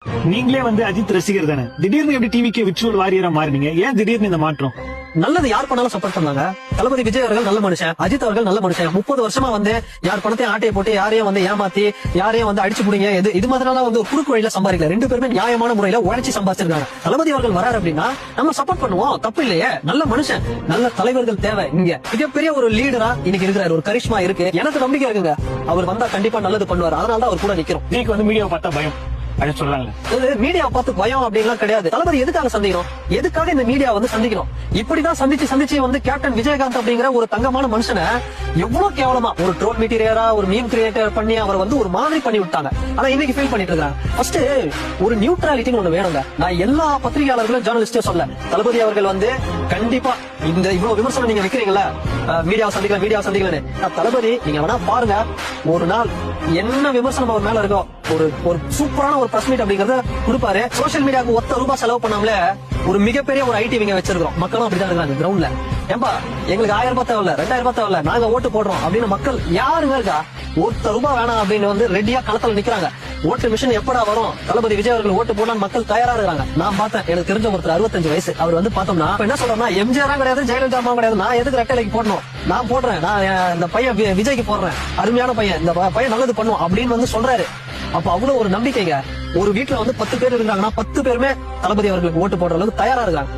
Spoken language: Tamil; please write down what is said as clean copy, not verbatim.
நீங்களே வந்து அஜித் ரசிகர் தானே, திடீர்னு எப்படி டிவிக்கு விர்ச்சுவல் வாரியரா மாறினீங்க? ஏன் திடீர்னு இந்த மாற்றம்? நல்லது யார் பண்ணாலும் சப்போர்ட் பண்ணாங்க. தளபதி விஜய் அவர்கள் நல்ல மனுஷன், அஜித் அவர்கள் நல்ல மனுஷன். 30 வருஷமா வந்து யார் பணத்தையும் ஆட்டையை போட்டு யாரையும் வந்து ஏமாத்தி யாரையும் வந்து அடிச்சு புடிங்க இது மாதிரிலாம் வந்து குறுக்கு வழியில சம்பாதிக்கல. 2 பேருமே நியாயமான முறையில உழைச்சி சம்பாதிச்சிருக்காங்க. தளபதி அவர்கள் வராரு அப்படின்னா நம்ம சப்போர்ட் பண்ணுவோம், தப்பு இல்லையே. நல்ல மனுஷன், நல்ல தலைவர்கள் தேவை. இங்க மிகப்பெரிய ஒரு லீடரா இன்னைக்கு இருக்கிறாரு, ஒரு கரிஷ்மா இருக்கு. எனக்கு நம்பிக்கை இருக்குங்க, அவர் வந்தா கண்டிப்பா நல்லது பண்ணுவார். அதனாலதான் அவர் கூட நிக்கிறோம். நீங்க வந்து மீடியாவை பார்த்தா பயம் அப்படின்னு சொல்றாங்க. மீடியா பார்த்து பயம் அப்படின்லாம் கிடையாது. தளபதி எதுக்காக சந்திக்கணும், எதுக்காக இந்த மீடியா வந்து சந்திக்கணும்? இப்படிதான் சந்திச்சு வந்து கேப்டன் விஜயகாந்த் அப்படிங்கிற ஒரு தங்கமான மனுஷனை எவ்வளவு கேவலமா ஒரு ட்ரோல் மெட்டீரியலா ஒரு மீம் கிரியேட்டர் பண்ணி அவர் வந்து ஒரு மாதிரி பண்ணி விட்டாங்க. ஆனா இன்னைக்கு ஃபீல் பண்ணிட்டு இருக்காங்க. ஃபர்ஸ்ட் ஒரு நியூட்ராலிட்டின்னு ஒண்ணு வேணுங்க. நான் எல்லா பத்திரிகையாளர்களும் ஜேர்னலிஸ்டே சொல்ல, தளபதி அவர்கள் வந்து கண்டிப்பா இந்த இவ்வளவு விமர்சனம் நீங்க வைக்கிறீங்களா, மீடியா சந்திக்கல தளபதி நீங்க வேணா பாருங்க, ஒரு நாள் என்ன விமர்சனம் அவர் மேல இருக்கோ ஒரு சூப்பரான ஒரு பிரஸ் மீட் அப்படிங்கறத கொடுப்பாரு. சோசியல் மீடியாவுக்கு ₹1 செலவு பண்ணாமலே ஒரு மிகப்பெரிய ஒரு ஐடி விங்க வச்சிருக்கோம். மக்களும் அப்படிதான் இருக்காங்க கிரவுண்ட்ல. ஏன்பா எங்களுக்கு ₹1000 தேவையில்ல, ₹2000 தேவையில்ல, நாங்க ஓட்டு போடுறோம் அப்படின்னு மக்கள் யாருங்க இருக்கா? ₹1 வேணாம் அப்படின்னு வந்து ரெடியா களத்துல நிக்கிறாங்க. ஓட்டு மிஷின் எப்படா வரும், தளபதி விஜய் அவர்கள் ஓட்டு போடலாம் மக்கள் தயாரா இருக்காங்க. நான் பார்த்தேன், எனக்கு தெரிஞ்ச ஒருத்தர் 65 வயசு, அவர் வந்து பார்த்தோம்னா என்ன சொல்றேன்னா, எம்ஜிஆர் கிடையாது, ஜெயலலிதா கிடையாது, நான் எதுக்கு ரெட்டைலைக்கு போடணும், நான் போடுறேன், நான் இந்த பையன் விஜய்க்கு போடுறேன், அருமையான பையன், இந்த பையன் நல்லது பண்ணும் அப்படின்னு வந்து சொல்றாரு. அப்ப அவ்வளவு ஒரு நம்பிக்கைங்க. ஒரு வீட்டுல வந்து 10 பேர் இருக்காங்கன்னா 10 பேருமே தளபதி அவர்களுக்கு ஓட்டு போடுற அளவுக்கு தயாரா இருக்காங்க.